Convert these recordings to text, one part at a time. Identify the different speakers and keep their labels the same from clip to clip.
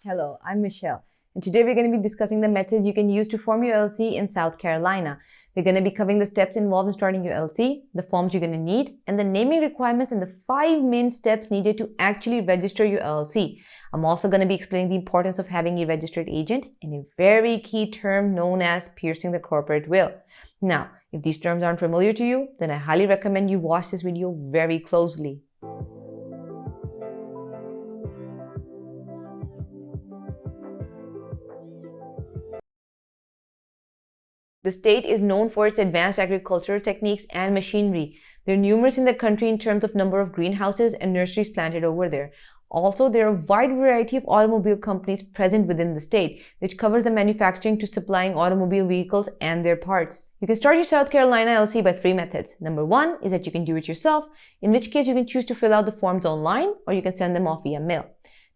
Speaker 1: Hello, I'm Michelle, and today we're going to be discussing the methods you can use to form your LLC in South Carolina. We're going to be covering the steps involved in starting your LLC, the forms you're going to need, and the naming requirements and the 5 main steps needed to actually register your LLC. I'm also going to be explaining the importance of having a registered agent and a very key term known as piercing the corporate will. Now, if these terms aren't familiar to you, then I highly recommend you watch this video very closely. The state is known for its advanced agricultural techniques and machinery. They're numerous in the country in terms of number of greenhouses and nurseries planted over there. Also, there are a wide variety of automobile companies present within the state, which covers the manufacturing to supplying automobile vehicles and their parts. You can start your South Carolina LLC by 3 methods. Number 1 is that you can do it yourself, in which case you can choose to fill out the forms online or you can send them off via mail.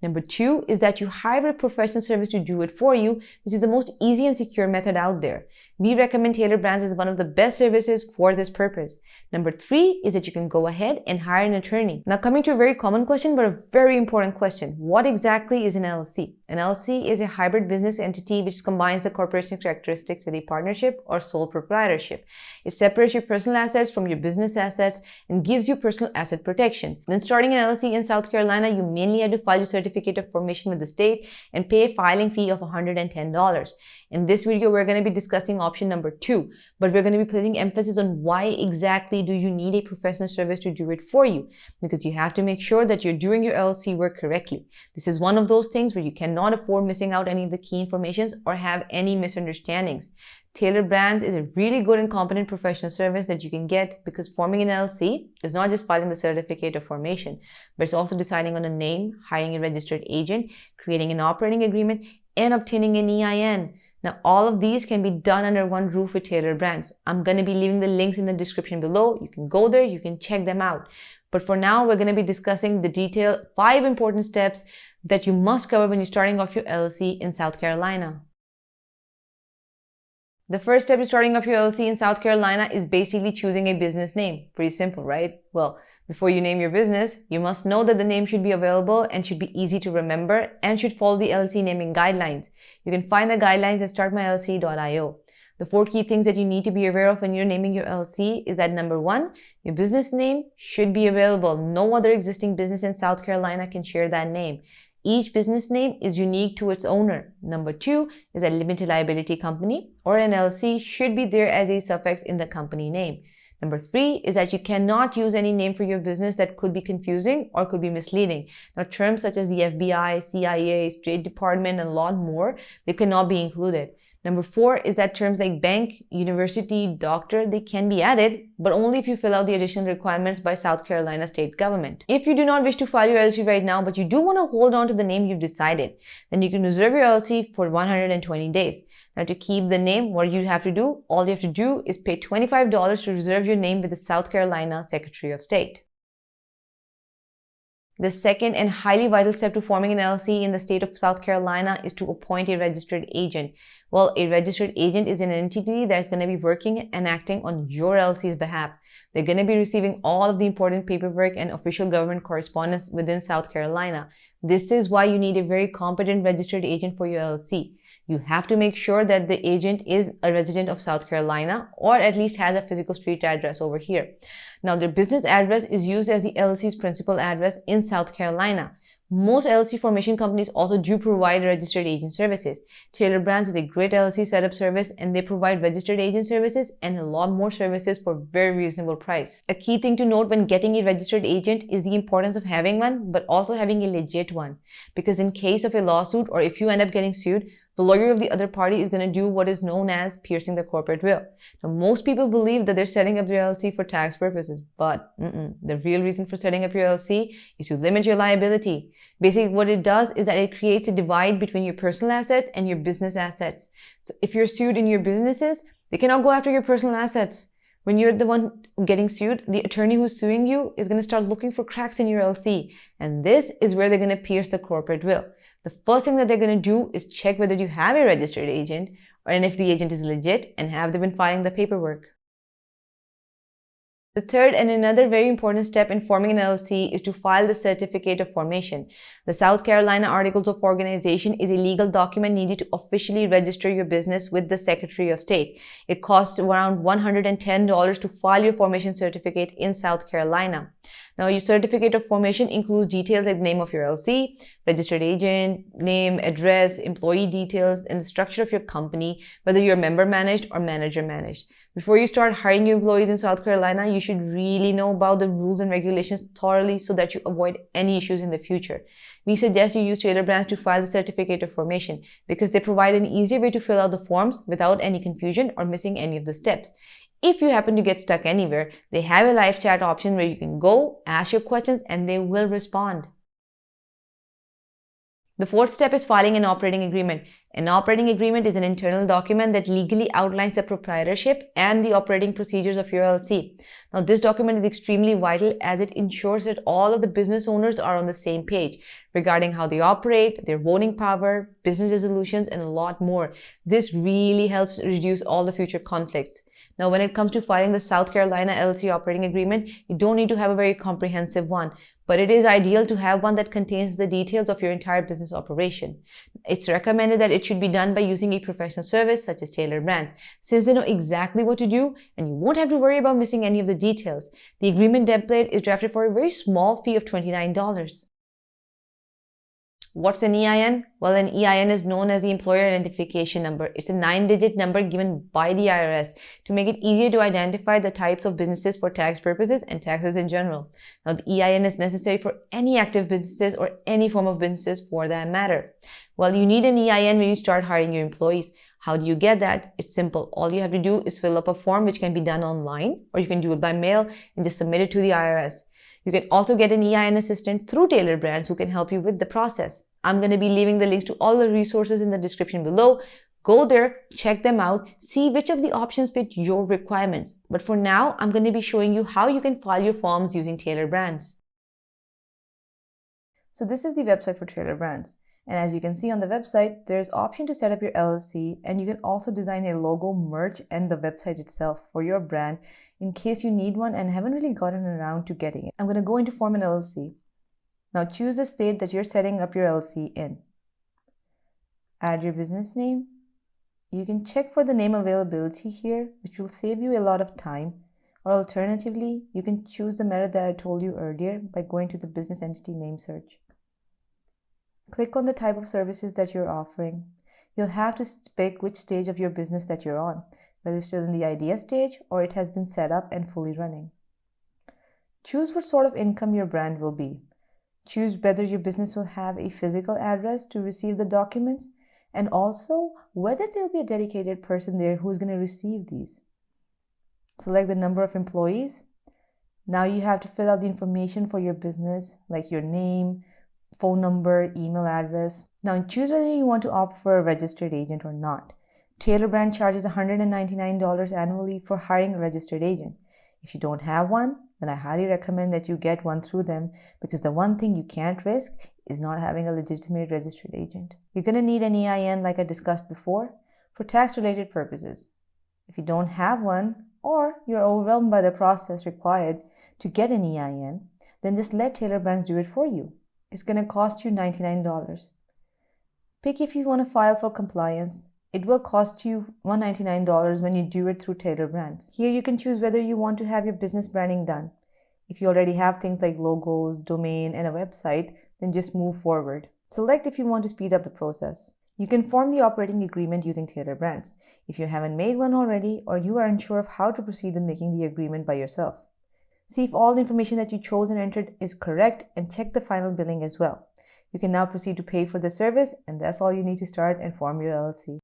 Speaker 1: Number 2 is that you hire a professional service to do it for you, which is the most easy and secure method out there. We recommend TailorBrands as one of the best services for this purpose. Number 3 is that you can go ahead and hire an attorney. Now coming to a very common question, but a very important question. What exactly is an LLC? An LLC is a hybrid business entity which combines the corporation characteristics with a partnership or sole proprietorship. It separates your personal assets from your business assets and gives you personal asset protection. When starting an LLC in South Carolina, you mainly have to file your certificate of formation with the state and pay a filing fee of $110. In this video, we're going to be discussing option number 2, but we're going to be placing emphasis on why exactly do you need a professional service to do it for you, because you have to make sure that you're doing your LLC work correctly. This is one of those things where you cannot afford missing out any of the key informations or have any misunderstandings. TailorBrands is a really good and competent professional service that you can get, because forming an LLC is not just filing the certificate of formation, but it's also deciding on a name, hiring a registered agent, creating an operating agreement, and obtaining an EIN. Now, all of these can be done under one roof with TailorBrands. I'm going to be leaving the links in the description below. You can go there, you can check them out. But for now, we're going to be discussing the detailed 5 important steps that you must cover when you're starting off your LLC in South Carolina. The first step in starting off your LLC in South Carolina is basically choosing a business name. Pretty simple, right? Well, before you name your business, you must know that the name should be available and should be easy to remember and should follow the LLC naming guidelines. You can find the guidelines at startmyllc.io. The 4 key things that you need to be aware of when you're naming your LLC is that number 1, your business name should be available. No other existing business in South Carolina can share that name. Each business name is unique to its owner. Number 2 is that limited liability company or an LLC should be there as a suffix in the company name. Number 3 is that you cannot use any name for your business that could be confusing or could be misleading. Now, terms such as the FBI, CIA, State Department, and a lot more, they cannot be included. Number 4 is that terms like bank, university, doctor, they can be added, but only if you fill out the additional requirements by South Carolina state government. If you do not wish to file your LLC right now, but you do want to hold on to the name you've decided, then you can reserve your LLC for 120 days. Now, to keep the name, what you have to do, all you have to do is pay $25 to reserve your name with the South Carolina Secretary of State. The second and highly vital step to forming an LLC in the state of South Carolina is to appoint a registered agent. Well, a registered agent is an entity that is going to be working and acting on your LLC's behalf. They're going to be receiving all of the important paperwork and official government correspondence within South Carolina. This is why you need a very competent registered agent for your LLC. You have to make sure that the agent is a resident of South Carolina or at least has a physical street address over here. Now, their business address is used as the LLC's principal address in South Carolina. Most LLC formation companies also do provide registered agent services. TailorBrands is a great LLC setup service, and they provide registered agent services and a lot more services for a very reasonable price. A key thing to note when getting a registered agent is the importance of having one, but also having a legit one. Because in case of a lawsuit or if you end up getting sued, the lawyer of the other party is going to do what is known as piercing the corporate will. Now, most people believe that they're setting up their LLC for tax purposes, but the real reason for setting up your LLC is to limit your liability. Basically, what it does is that it creates a divide between your personal assets and your business assets. So if you're sued in your businesses, they cannot go after your personal assets. When you're the one getting sued, the attorney who's suing you is going to start looking for cracks in your LLC. And this is where they're going to pierce the corporate will. The first thing that they're going to do is check whether you have a registered agent and if the agent is legit and have they been filing the paperwork. The third and another very important step in forming an LLC is to file the Certificate of Formation. The South Carolina Articles of Organization is a legal document needed to officially register your business with the Secretary of State. It costs around $110 to file your formation certificate in South Carolina. Now, your Certificate of Formation includes details like the name of your LLC, registered agent, name, address, employee details, and the structure of your company, whether you're member managed or manager managed. Before you start hiring your employees in South Carolina, you should really know about the rules and regulations thoroughly so that you avoid any issues in the future. We suggest you use TailorBrands to file the Certificate of Formation because they provide an easier way to fill out the forms without any confusion or missing any of the steps. If you happen to get stuck anywhere, they have a live chat option where you can go, ask your questions, and they will respond. The fourth step is filing an operating agreement. An operating agreement is an internal document that legally outlines the proprietorship and the operating procedures of your LLC. Now, this document is extremely vital as it ensures that all of the business owners are on the same page regarding how they operate, their voting power, business resolutions, and a lot more. This really helps reduce all the future conflicts. Now, when it comes to filing the South Carolina LLC operating agreement, you don't need to have a very comprehensive one, but it is ideal to have one that contains the details of your entire business operation. It's recommended that it should be done by using a professional service such as TailorBrands, since they know exactly what to do and you won't have to worry about missing any of the details. The agreement template is drafted for a very small fee of $29. What's an EIN? Well, an EIN is known as the Employer Identification Number. It's a 9-digit number given by the IRS to make it easier to identify the types of businesses for tax purposes and taxes in general. Now, the EIN is necessary for any active businesses or any form of businesses for that matter. Well, you need an EIN when you start hiring your employees. How do you get that? It's simple. All you have to do is fill up a form which can be done online, or you can do it by mail and just submit it to the IRS. You can also get an EIN assistant through TailorBrands who can help you with the process. I'm going to be leaving the links to all the resources in the description below. Go there, check them out, see which of the options fit your requirements. But for now, I'm going to be showing you how you can file your forms using TailorBrands. So this is the website for TailorBrands. And as you can see on the website, there's option to set up your LLC, and you can also design a logo, merch, and the website itself for your brand in case you need one and haven't really gotten around to getting it. I'm going to go into form an LLC. Now choose the state that you're setting up your LLC in. Add your business name. You can check for the name availability here, which will save you a lot of time. Or alternatively, you can choose the method that I told you earlier by going to the business entity name search. Click on the type of services that you're offering. You'll have to pick which stage of your business that you're on, whether it's still in the idea stage or it has been set up and fully running. Choose what sort of income your brand will be. Choose whether your business will have a physical address to receive the documents, and also whether there'll be a dedicated person there who's going to receive these. Select the number of employees. Now you have to fill out the information for your business, like your name, phone number, email address. Now choose whether you want to opt for a registered agent or not. TailorBrand charges $199 annually for hiring a registered agent. If you don't have one, then I highly recommend that you get one through them, because the one thing you can't risk is not having a legitimate registered agent. You're going to need an EIN, like I discussed before, for tax-related purposes. If you don't have one, or you're overwhelmed by the process required to get an EIN, then just let TailorBrands do it for you. It's going to cost you $99. Pick if you want to file for compliance. It will cost you $199 when you do it through TailorBrands. Here you can choose whether you want to have your business branding done. If you already have things like logos, domain, and a website, then just move forward. Select if you want to speed up the process. You can form the operating agreement using TailorBrands if you haven't made one already, or you are unsure of how to proceed with making the agreement by yourself. See if all the information that you chose and entered is correct, and check the final billing as well. You can now proceed to pay for the service, and that's all you need to start and form your LLC.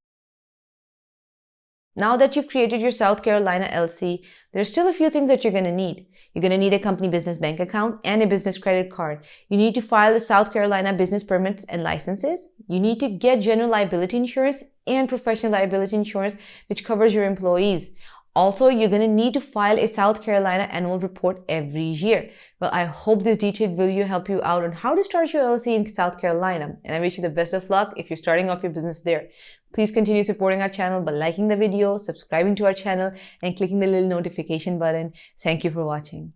Speaker 1: Now that you've created your South Carolina LLC, there's still a few things that you're going to need. You're going to need a company business bank account and a business credit card. You need to file the South Carolina business permits and licenses. You need to get general liability insurance and professional liability insurance, which covers your employees. Also, you're going to need to file a South Carolina annual report every year. Well, I hope this detailed video helped you out on how to start your LLC in South Carolina, and I wish you the best of luck if you're starting off your business there. Please continue supporting our channel by liking the video, subscribing to our channel, and clicking the little notification button. Thank you for watching.